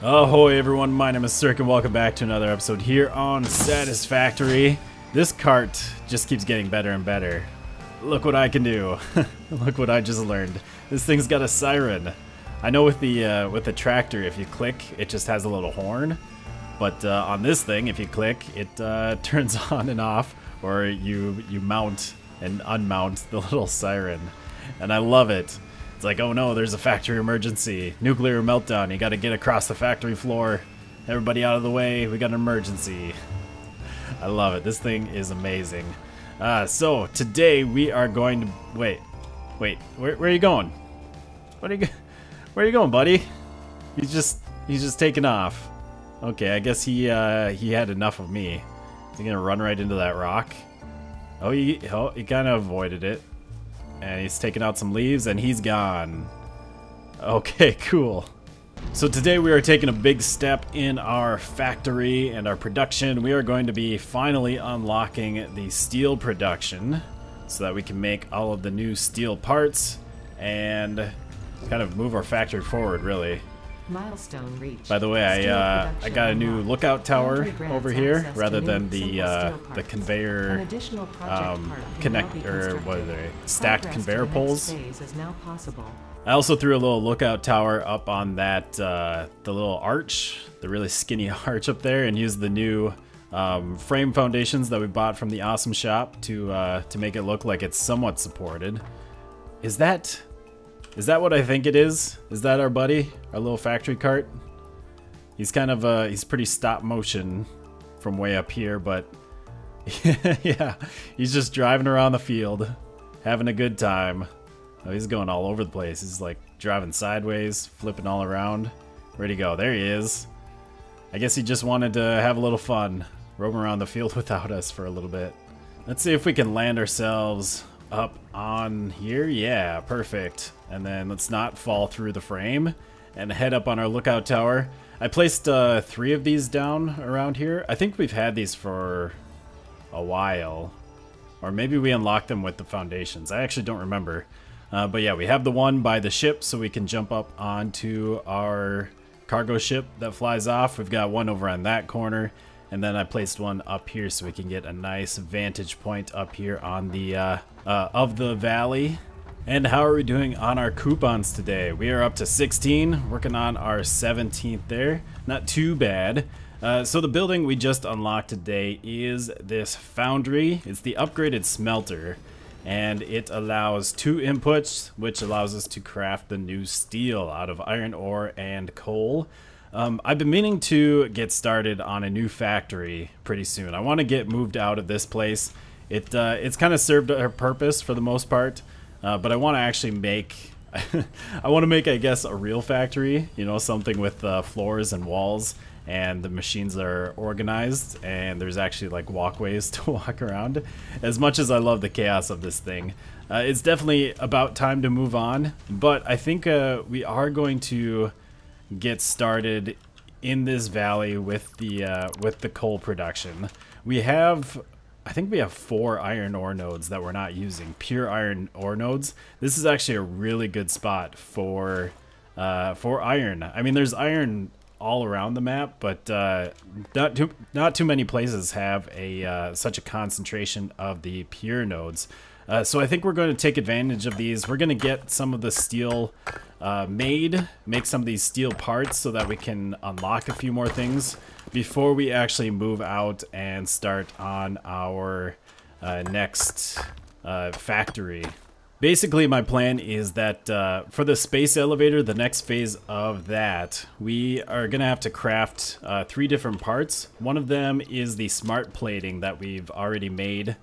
Ahoy everyone, my name is theSirhc and welcome back to another episode here on Satisfactory. This cart just keeps getting better and better. Look what I can do. Look what I just learned. This thing's got a siren. I know with the tractor, if you click, it just has a little horn. But on this thing, if you click, it turns on and off, or you mount and unmount the little siren. And I love it. It's like, oh no, there's a factory emergency. Nuclear meltdown. You gotta get across the factory floor. Everybody out of the way. We got an emergency. I love it. This thing is amazing. So today we are going to... Wait. Where are you going? Where are you going, buddy? He's just taking off. Okay, I guess he had enough of me. Is he gonna run right into that rock? Oh, he kind of avoided it. And he's taking out some leaves and he's gone. Okay, cool. So today we are taking a big step in our factory and our production. We are going to be finally unlocking the steel production so that we can make all of the new steel parts and kind of move our factory forward, really. Milestone reached. By the way, I got a new lookout tower over here rather than the conveyor stacked conveyor poles. I also threw a little lookout tower up on that the little arch, the really skinny arch up there, and used the new frame foundations that we bought from the Awesome Shop to make it look like it's somewhat supported. Is that what I think it is? Is that our buddy? Our little factory cart? He's kind of, he's pretty stop motion from way up here, but yeah, he's just driving around the field, having a good time. Oh, he's going all over the place. He's like driving sideways, flipping all around. Where'd he go? There he is. I guess he just wanted to have a little fun, roaming around the field without us for a little bit. Let's see if we can land ourselves up on here. Yeah, perfect. And then let's not fall through the frame and head up on our lookout tower. I placed 3 of these down around here. I think we've had these for a while, or maybe we unlocked them with the foundations. I actually don't remember. But yeah, we have the one by the ship so we can jump up onto our cargo ship that flies off. We've got one over on that corner. And then I placed one up here so we can get a nice vantage point up here on the of the valley. And how are we doing on our coupons today? We are up to 16, working on our 17th there. Not too bad. So the building we just unlocked today is this foundry. It's the upgraded smelter. And it allows 2 inputs, which allows us to craft the new steel out of iron ore and coal. I've been meaning to get started on a new factory pretty soon. I want to get moved out of this place. It's kind of served our purpose for the most part, but I want to actually make, I guess, a real factory. You know, something with floors and walls, and the machines are organized, and there's actually like walkways to walk around. As much as I love the chaos of this thing, it's definitely about time to move on. But I think we are going to get started in this valley with the coal production. I think we have 4 iron ore nodes that we're not using, pure iron ore nodes. This is actually a really good spot for iron. I mean, there's iron all around the map, but not too many places have such a concentration of the pure nodes. So I think we're going to take advantage of these. We're going to get some of the steel make some of these steel parts so that we can unlock a few more things before we actually move out and start on our next factory. Basically, my plan is that for the space elevator, the next phase of that, we are going to have to craft 3 different parts. One of them is the smart plating that we've already made.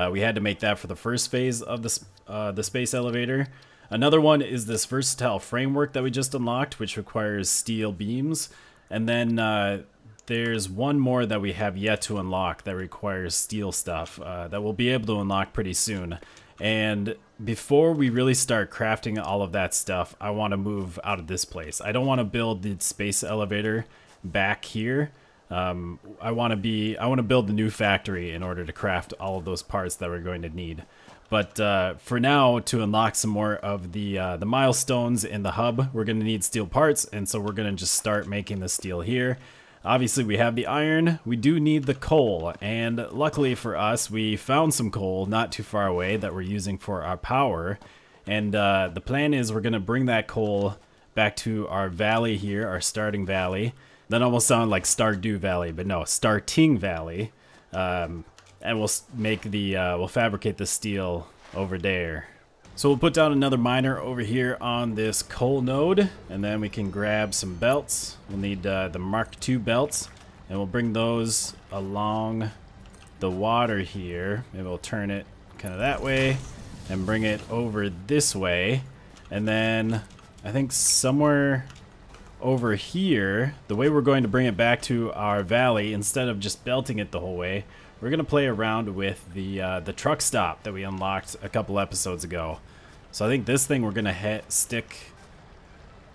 We had to make that for the first phase of the space elevator. Another one is this versatile framework that we just unlocked, which requires steel beams. And then there's one more that we have yet to unlock that requires steel stuff that we'll be able to unlock pretty soon. And before we really start crafting all of that stuff, I want to move out of this place. I don't want to build the space elevator back here. I want to build the new factory in order to craft all of those parts that we're going to need. But for now, to unlock some more of the milestones in the hub, we're going to need steel parts, and so we're going to just start making the steel here. Obviously, we have the iron. We do need the coal, and luckily for us, we found some coal not too far away that we're using for our power. And the plan is we're going to bring that coal back to our valley here, our starting valley. That almost sounded like Stardew Valley, but no, Starting Valley. And we'll make the we'll fabricate the steel over there. So we'll put down another miner over here on this coal node, and then we can grab some belts. We'll need the Mark II belts, and we'll bring those along the water here. Maybe we'll turn it kind of that way and bring it over this way. And then I think somewhere over here, the way we're going to bring it back to our valley, instead of just belting it the whole way, we're going to play around with the truck stop that we unlocked a couple episodes ago. So I think this thing we're going to stick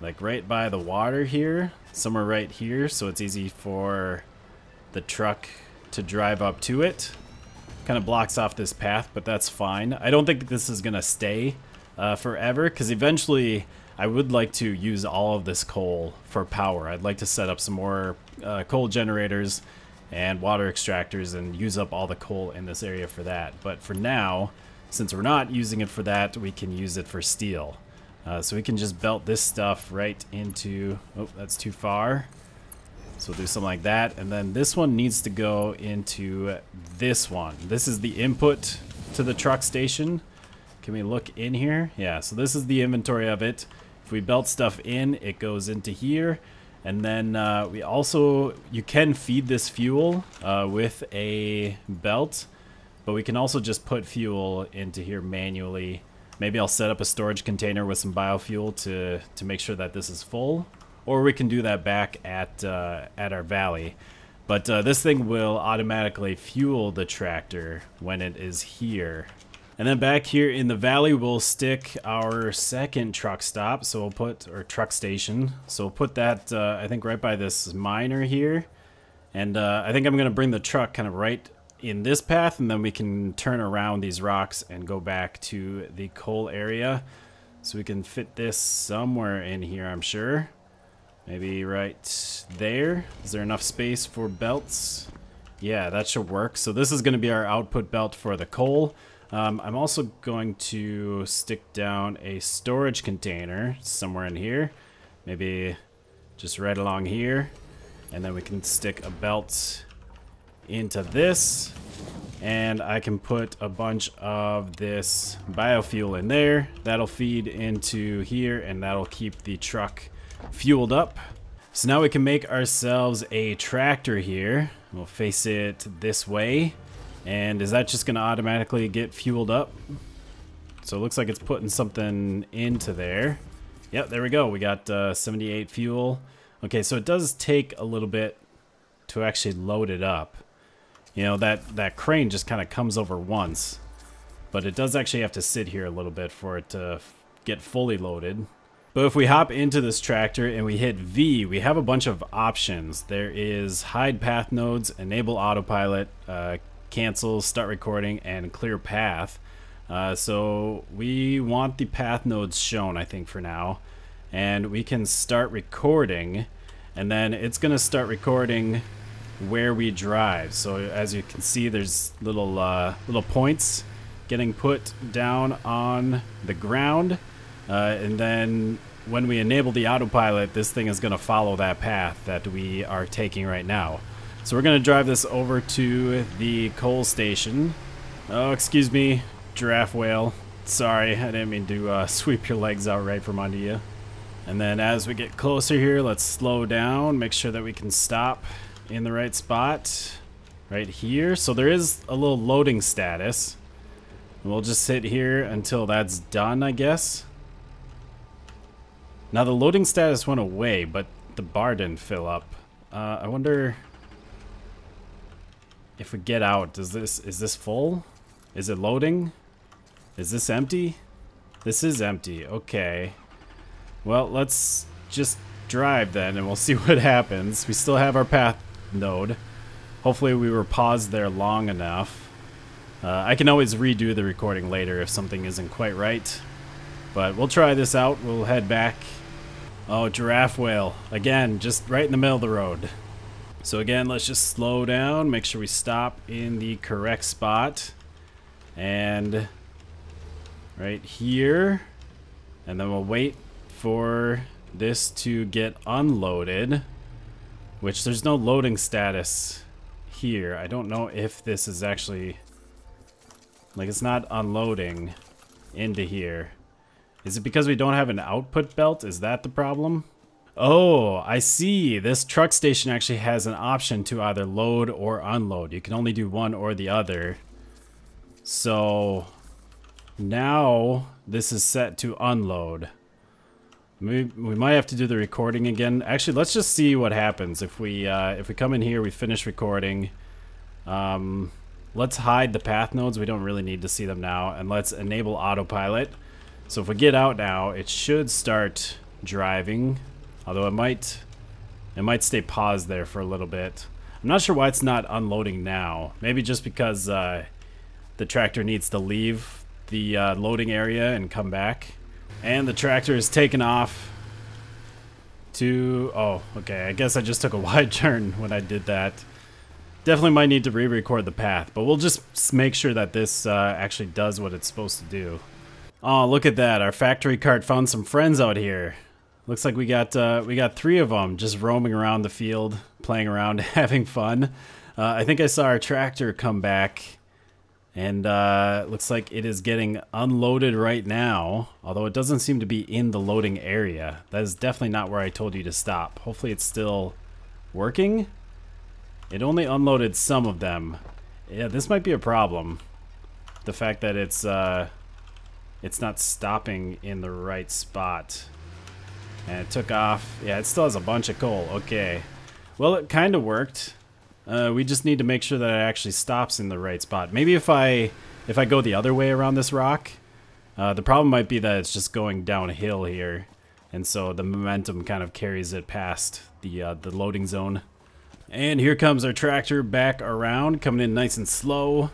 like right by the water here, somewhere right here, so it's easy for the truck to drive up to it. Kind of blocks off this path, but that's fine. I don't think this is going to stay forever, because eventually I would like to use all of this coal for power. I'd like to set up some more coal generators and water extractors and use up all the coal in this area for that. But for now, since we're not using it for that, we can use it for steel. So we can just belt this stuff right into... Oh, that's too far. So we'll do something like that. And then this one needs to go into this one. This is the input to the truck station. Can we look in here? Yeah, so this is the inventory of it. If we belt stuff in, it goes into here. And then we also, you can feed this fuel with a belt, but we can also just put fuel into here manually. Maybe I'll set up a storage container with some biofuel to make sure that this is full, or we can do that back at our valley. But this thing will automatically fuel the tractor when it is here. And then back here in the valley, we'll stick our second truck stop. So we'll put, or truck station. So we'll put that, I think, right by this miner here. And I think I'm going to bring the truck kind of right in this path, and then we can turn around these rocks and go back to the coal area. So we can fit this somewhere in here, I'm sure. Maybe right there. Is there enough space for belts? Yeah, that should work. So this is going to be our output belt for the coal. I'm also going to stick down a storage container somewhere in here. Maybe just right along here. And then we can stick a belt into this. And I can put a bunch of this biofuel in there. That'll feed into here, and that'll keep the truck fueled up. So now we can make ourselves a tractor here. We'll face it this way. And is that just going to automatically get fueled up? So it looks like it's putting something into there. Yep, there we go. We got 78 fuel. Okay, so it does take a little bit to actually load it up. You know, that crane just kind of comes over once. But it does actually have to sit here a little bit for it to get fully loaded. But if we hop into this tractor and we hit V, we have a bunch of options. There is hide path nodes, enable autopilot, cancel, start recording, and clear path. So we want the path nodes shown, I think, for now. And we can start recording, and then it's going to start recording where we drive. So as you can see, there's little points getting put down on the ground. And then when we enable the autopilot, this thing is going to follow that path that we are taking right now. So we're going to drive this over to the coal station. Oh, excuse me, giraffe whale. Sorry, I didn't mean to sweep your legs out right from under you. And then as we get closer here, let's slow down, make sure that we can stop in the right spot right here. So there is a little loading status. We'll just sit here until that's done, I guess. Now the loading status went away, but the bar didn't fill up. I wonder if we get out, is this full? Is it loading? Is this empty? This is empty, okay. Well, let's just drive then and we'll see what happens. We still have our path node. Hopefully we were paused there long enough. I can always redo the recording later if something isn't quite right. But we'll try this out. We'll head back. Oh, giraffe whale. Again, just right in the middle of the road. So again, let's just slow down. Make sure we stop in the correct spot. And right here. And then we'll wait for this to get unloaded. Which there's no loading status here. I don't know if this is actually... Like, it's not unloading into here. Is it because we don't have an output belt? Is that the problem? Oh, I see. This truck station actually has an option to either load or unload. You can only do one or the other. So now this is set to unload. We might have to do the recording again. Actually, let's just see what happens if we come in here, we finish recording. Let's hide the path nodes. We don't really need to see them now, and let's enable autopilot. So if we get out now, it should start driving, although it might stay paused there for a little bit. I'm not sure why it's not unloading now. Maybe just because the tractor needs to leave the loading area and come back. And the tractor is taken off to... Oh, okay. I guess I just took a wide turn when I did that. Definitely might need to re-record the path, but we'll just make sure that this actually does what it's supposed to do. Oh, look at that. Our factory cart found some friends out here. Looks like we got 3 of them just roaming around the field, playing around, having fun. I think I saw our tractor come back. And looks like it is getting unloaded right now, although it doesn't seem to be in the loading area. That is definitely not where I told you to stop. Hopefully it's still working. It only unloaded some of them. Yeah, this might be a problem. The fact that it's not stopping in the right spot. And it took off. Yeah, it still has a bunch of coal. Okay. Well, it kind of worked. We just need to make sure that it actually stops in the right spot. Maybe if I go the other way around this rock, the problem might be that it's just going downhill here, and so the momentum kind of carries it past the loading zone. And here comes our tractor back around, coming in nice and slow,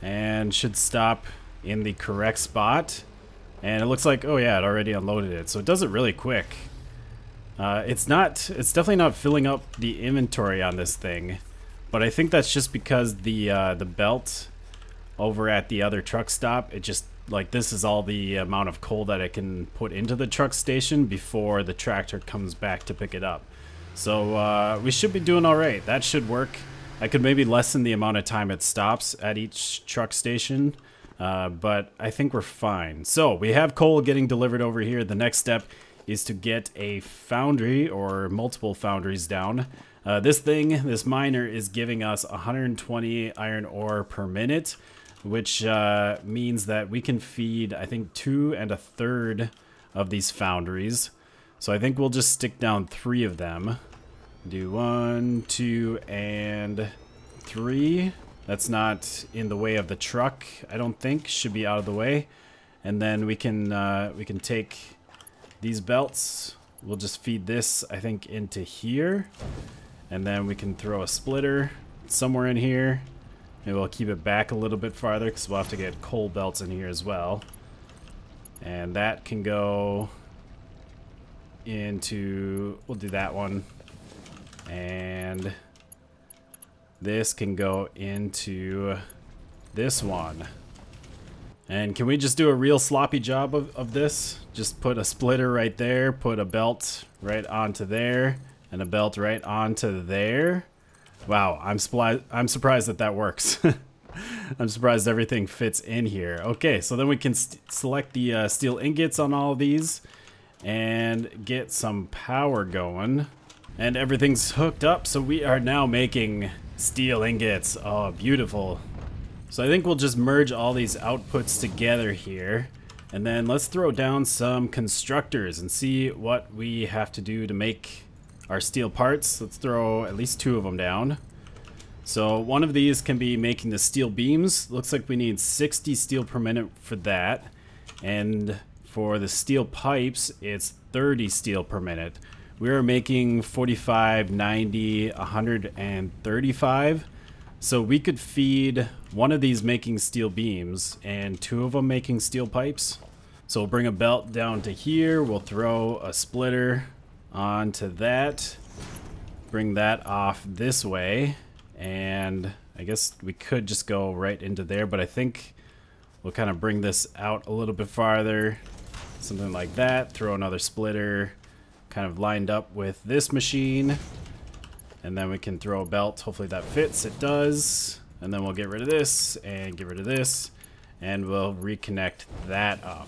and should stop in the correct spot. And it looks like, oh yeah, it already unloaded it, so it does it really quick. It's definitely not filling up the inventory on this thing, but I think that's just because the belt over at the other truck stop, it just, like, this is all the amount of coal that it can put into the truck station before the tractor comes back to pick it up. So we should be doing all right. That should work. I could maybe lessen the amount of time it stops at each truck station, but I think we're fine. So we have coal getting delivered over here. The next step is to get a foundry or multiple foundries down. This miner is giving us 120 iron ore per minute, which means that we can feed, I think, 2 1/3 of these foundries. So I think we'll just stick down 3 of them. Do 1, 2, and 3. That's not in the way of the truck, I don't think. Should be out of the way. And then we can take these belts. We'll just feed this, I think, into here. And then we can throw a splitter somewhere in here. Maybe we'll keep it back a little bit farther because we'll have to get coal belts in here as well. And that can go into... We'll do that one. And this can go into this one. And can we just do a real sloppy job of this? Just put a splitter right there, put a belt right onto there, and a belt right onto there. Wow, I'm surprised that works. I'm surprised everything fits in here. Okay, so then we can select the steel ingots on all of these and get some power going. And everything's hooked up, so we are now making steel ingots. Oh, beautiful. So I think we'll just merge all these outputs together here. And then let's throw down some constructors and see what we have to do to make our steel parts. Let's throw at least 2 of them down. So one of these can be making the steel beams. Looks like we need 60 steel per minute for that. And for the steel pipes, it's 30 steel per minute. We are making 45, 90, 135. So we could feed one of these making steel beams and 2 of them making steel pipes. So we'll bring a belt down to here. We'll throw a splitter onto that. Bring that off this way. And I guess we could just go right into there, but I think we'll kind of bring this out a little bit farther. Something like that. Throw another splitter kind of lined up with this machine. And then we can throw a belt. Hopefully that fits. It does. And then we'll get rid of this and get rid of this. And we'll reconnect that up.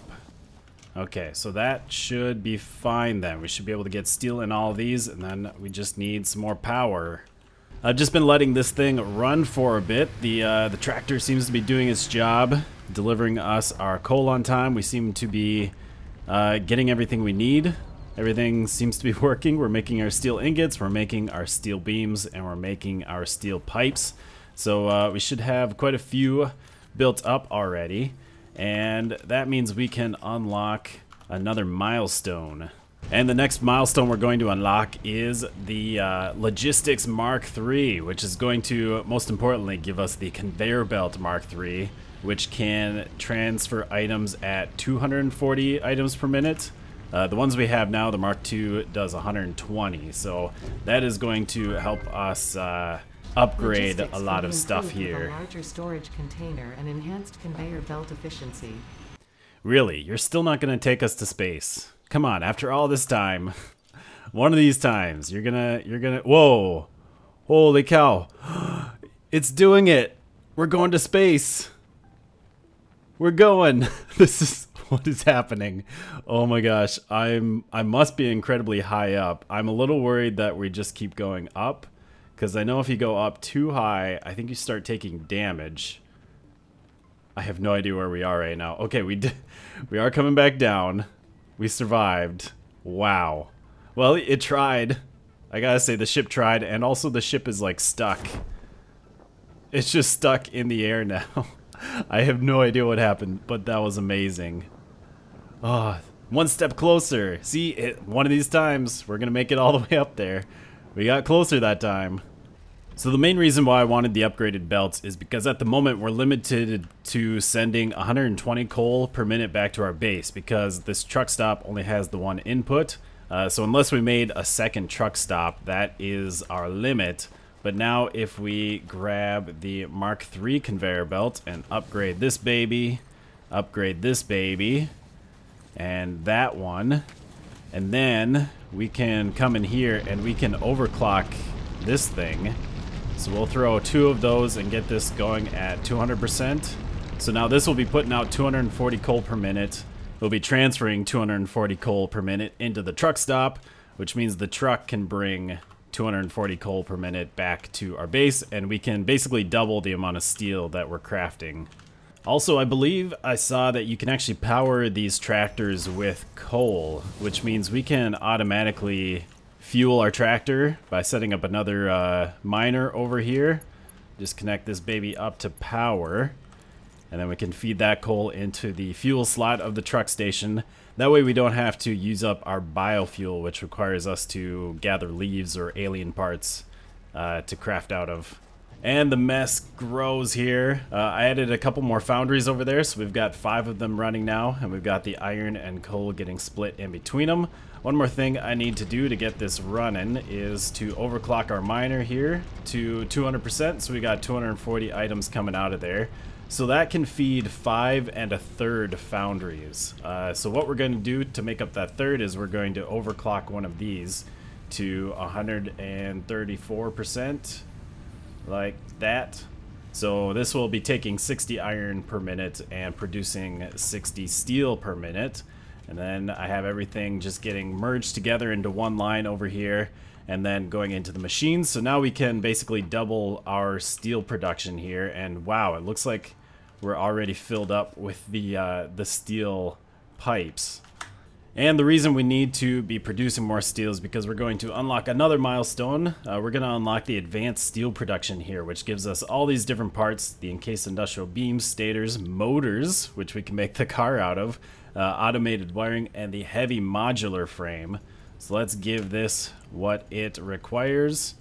Okay, so that should be fine then. We should be able to get steel in all of these, and then we just need some more power. I've just been letting this thing run for a bit. The tractor seems to be doing its job, delivering us our coal on time. We seem to be getting everything we need. Everything seems to be working. We're making our steel ingots, we're making our steel beams, and we're making our steel pipes. So we should have quite a few built up already. And that means we can unlock another milestone. And the next milestone we're going to unlock is the Logistics Mark III, which is going to, most importantly, give us the Conveyor Belt Mark III, which can transfer items at 240 items per minute. The ones we have now, the Mark II, does 120. So that is going to help us upgrade a lot of stuff here. A larger storage container and enhanced conveyor belt efficiency. Really, you're still not going to take us to space. Come on, after all this time, one of these times, you're gonna, whoa, holy cow, it's doing it. We're going to space. We're going. This is what is happening. Oh my gosh, I must be incredibly high up. I'm a little worried that we just keep going up. Because I know if you go up too high, I think you start taking damage. I have no idea where we are right now. Okay, we are coming back down. We survived. Wow. Well, it tried. I gotta say, the ship tried, and also the ship is like stuck. It's just stuck in the air now. I have no idea what happened, but that was amazing. Oh, one step closer. See, one of these times, we're gonna make it all the way up there. We got closer that time. So the main reason why I wanted the upgraded belts is because at the moment we're limited to sending 120 coal per minute back to our base because this truck stop only has the one input. So unless we made a second truck stop, that is our limit. But now if we grab the Mark III conveyor belt and upgrade this baby, and that one, and then we can come in here and we can overclock this thing. So we'll throw 2 of those and get this going at 200%. So now this will be putting out 240 coal per minute. We'll be transferring 240 coal per minute into the truck stop, which means the truck can bring 240 coal per minute back to our base, and we can basically double the amount of steel that we're crafting. Also, I believe I saw that you can actually power these tractors with coal, which means we can automatically fuel our tractor by setting up another miner over here. Just connect this baby up to power, and then we can feed that coal into the fuel slot of the truck station. That way we don't have to use up our biofuel, which requires us to gather leaves or alien parts to craft out of. And the mess grows here. I added a couple more foundries over there, so we've got 5 of them running now, and we've got the iron and coal getting split in between them. One more thing I need to do to get this running is to overclock our miner here to 200%, so we got 240 items coming out of there. So that can feed 5 1/3 foundries. So what we're going to do to make up that third is we're going to overclock one of these to 134%, like that. So this will be taking 60 iron per minute and producing 60 steel per minute. And then I have everything just getting merged together into one line over here and then going into the machines. So now we can basically double our steel production here. And wow, it looks like we're already filled up with the steel pipes. And the reason we need to be producing more steel is because we're going to unlock another milestone. We're going to unlock the advanced steel production here, which gives us all these different parts: the encased industrial beams, stators, motors, which we can make the car out of, automated wiring, and the heavy modular frame. So let's give this what it requires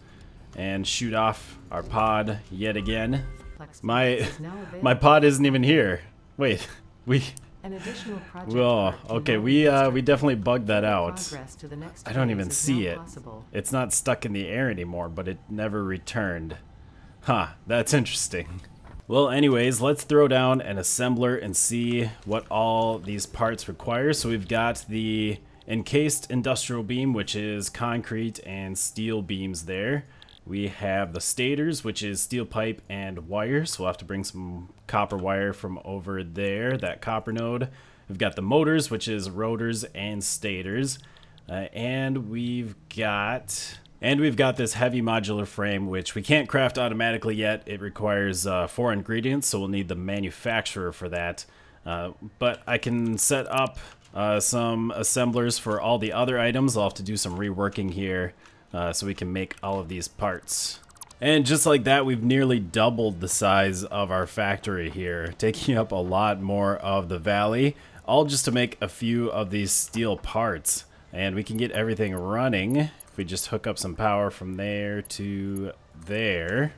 and shoot off our pod yet again. multiplex My is now available. my pod isn't even here. Wait, we. An additional project Well, part can okay, now we be constructed. definitely bugged that out. Progress to the next I don't phase even is see now it. possible. It's not stuck in the air anymore, but it never returned. Huh, that's interesting. Well, anyways, let's throw down an assembler and see what all these parts require. So we've got the encased industrial beam, which is concrete and steel beams there. We have the stators, which is steel pipe and wire. So we'll have to bring some copper wire from over there, that copper node. We've got the motors, which is rotors and stators. And we've got this heavy modular frame, which we can't craft automatically yet. It requires 4 ingredients, so we'll need the manufacturer for that. But I can set up some assemblers for all the other items. I'll have to do some reworking here so we can make all of these parts. And just like that, we've nearly doubled the size of our factory here, taking up a lot more of the valley, all just to make a few of these steel parts. And we can get everything running if we just hook up some power from there to there.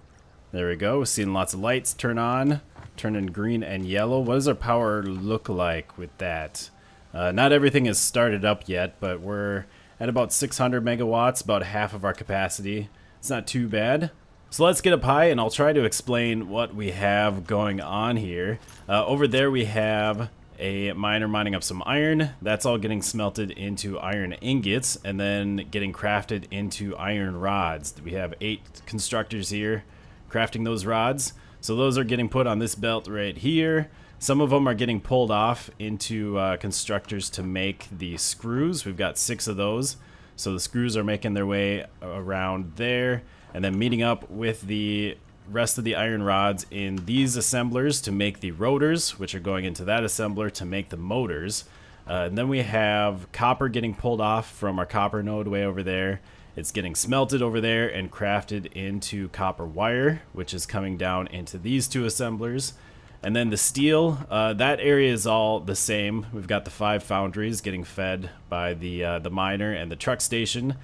There we go. We're seeing lots of lights turn on, turning green and yellow. What does our power look like with that? Not everything is started up yet, but we're at about 600 megawatts, about half of our capacity. It's not too bad. So let's get up high and I'll try to explain what we have going on here. Over there we have a miner mining up some iron. That's all getting smelted into iron ingots and then getting crafted into iron rods. We have 8 constructors here crafting those rods. So those are getting put on this belt right here. Some of them are getting pulled off into constructors to make the screws. We've got 6 of those. So the screws are making their way around there and then meeting up with the rest of the iron rods in these assemblers to make the rotors, which are going into that assembler to make the motors. And then we have copper getting pulled off from our copper node way over there. It's getting smelted over there and crafted into copper wire, which is coming down into these 2 assemblers. And then the steel, that area is all the same. We've got the 5 foundries getting fed by the miner and the truck station.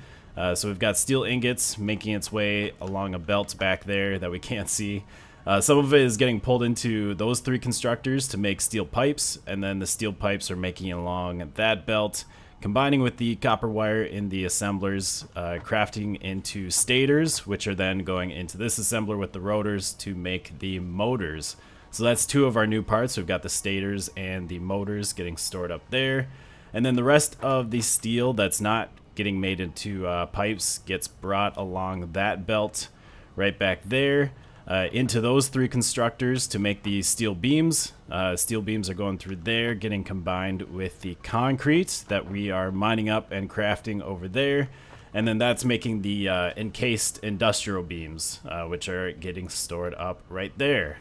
So we've got steel ingots making its way along a belt back there that we can't see. Some of it is getting pulled into those 3 constructors to make steel pipes, and then the steel pipes are making it along that belt, combining with the copper wire in the assemblers, crafting into stators, which are then going into this assembler with the rotors to make the motors. So that's 2 of our new parts. We've got the stators and the motors getting stored up there. And then the rest of the steel that's not getting made into pipes gets brought along that belt right back there into those 3 constructors to make the steel beams. Steel beams are going through there, getting combined with the concrete that we are mining up and crafting over there. And then that's making the encased industrial beams, which are getting stored up right there.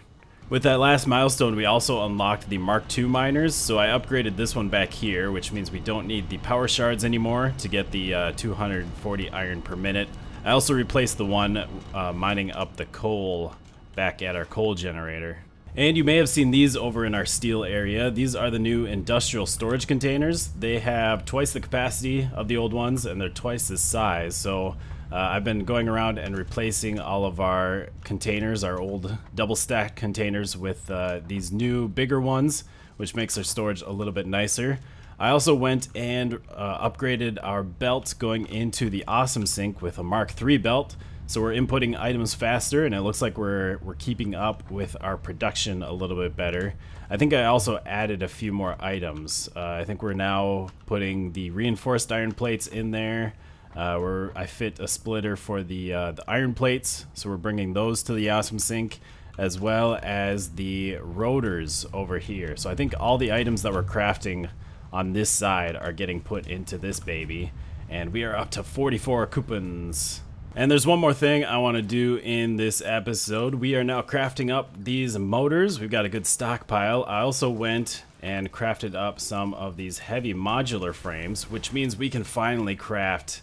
With that last milestone, we also unlocked the Mark II miners, so I upgraded this one back here, which means we don't need the power shards anymore to get the 240 iron per minute. I also replaced the one mining up the coal back at our coal generator. And you may have seen these over in our steel area. These are the new industrial storage containers. They have twice the capacity of the old ones, and they're twice the size, so I've been going around and replacing all of our containers, our old double stack containers, with these new bigger ones, which makes our storage a little bit nicer. I also went and upgraded our belt going into the Awesome Sink with a Mark III belt, so we're inputting items faster, and it looks like we're keeping up with our production a little bit better. I think I also added a few more items. I think we're now putting the reinforced iron plates in there. I fit a splitter for the iron plates, so we're bringing those to the Awesome Sink, as well as the rotors over here. So I think all the items that we're crafting on this side are getting put into this baby, and we are up to 44 coupons. And there's one more thing I want to do in this episode. We are now crafting up these motors. We've got a good stockpile. I also went and crafted up some of these heavy modular frames, which means we can finally craft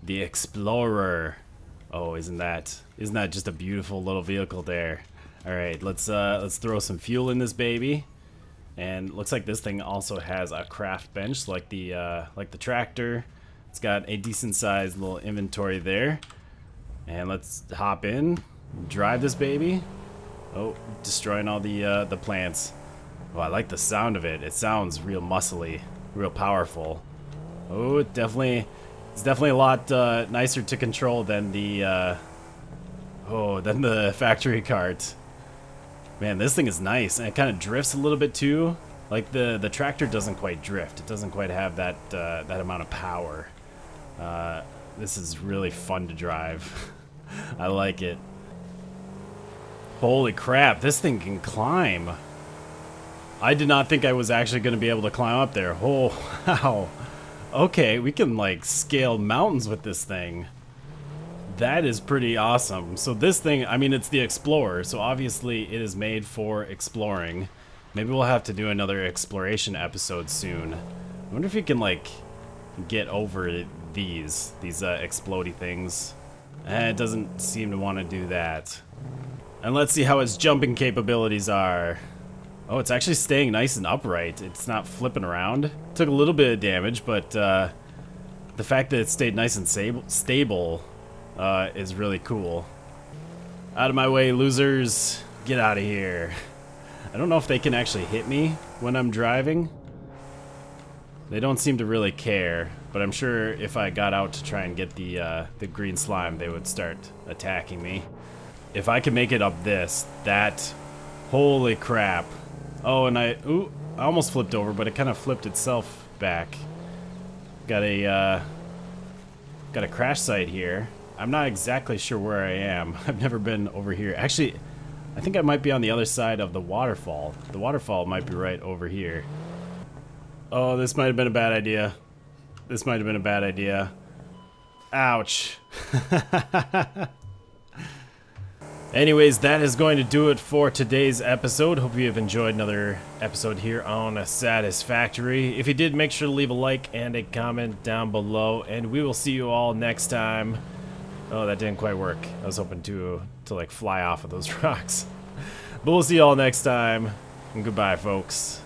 the Explorer. Oh, isn't that just a beautiful little vehicle there? All right, let's throw some fuel in this baby. And looks like this thing also has a craft bench, like the tractor. It's got a decent sized little inventory there. And let's hop in, drive this baby. Oh, destroying all the plants. Oh, I like the sound of it. It sounds real muscly, real powerful. Oh, it's definitely a lot nicer to control than the factory cart. Man, this thing is nice, and it kind of drifts a little bit too. Like the tractor doesn't quite drift. It doesn't quite have that that amount of power. This is really fun to drive. I like it. Holy crap, this thing can climb. I did not think I was actually going to be able to climb up there. Oh, wow. Okay, we can like scale mountains with this thing. That is pretty awesome. So this thing, I mean, it's the Explorer, so obviously it is made for exploring. Maybe we'll have to do another exploration episode soon. I wonder if you can like get over these explodey things. It doesn't seem to want to do that. And let's see how its jumping capabilities are. Oh, it's actually staying nice and upright. It's not flipping around. Took a little bit of damage, but the fact that it stayed nice and stable is really cool. Out of my way, losers. Get out of here. I don't know if they can actually hit me when I'm driving. They don't seem to really care, but I'm sure if I got out to try and get the green slime, they would start attacking me. If I can make it up this, holy crap. Oh, and I almost flipped over, but it kind of flipped itself back. Got a crash site here. I'm not exactly sure where I am. I've never been over here. Actually, I think I might be on the other side of the waterfall. The waterfall might be right over here. Oh, this might have been a bad idea. This might have been a bad idea. Ouch. Anyways, that is going to do it for today's episode. Hope you have enjoyed another episode here on Satisfactory. If you did, make sure to leave a like and a comment down below, and we will see you all next time. Oh, that didn't quite work. I was hoping to like fly off of those rocks. But we'll see you all next time, and goodbye, folks.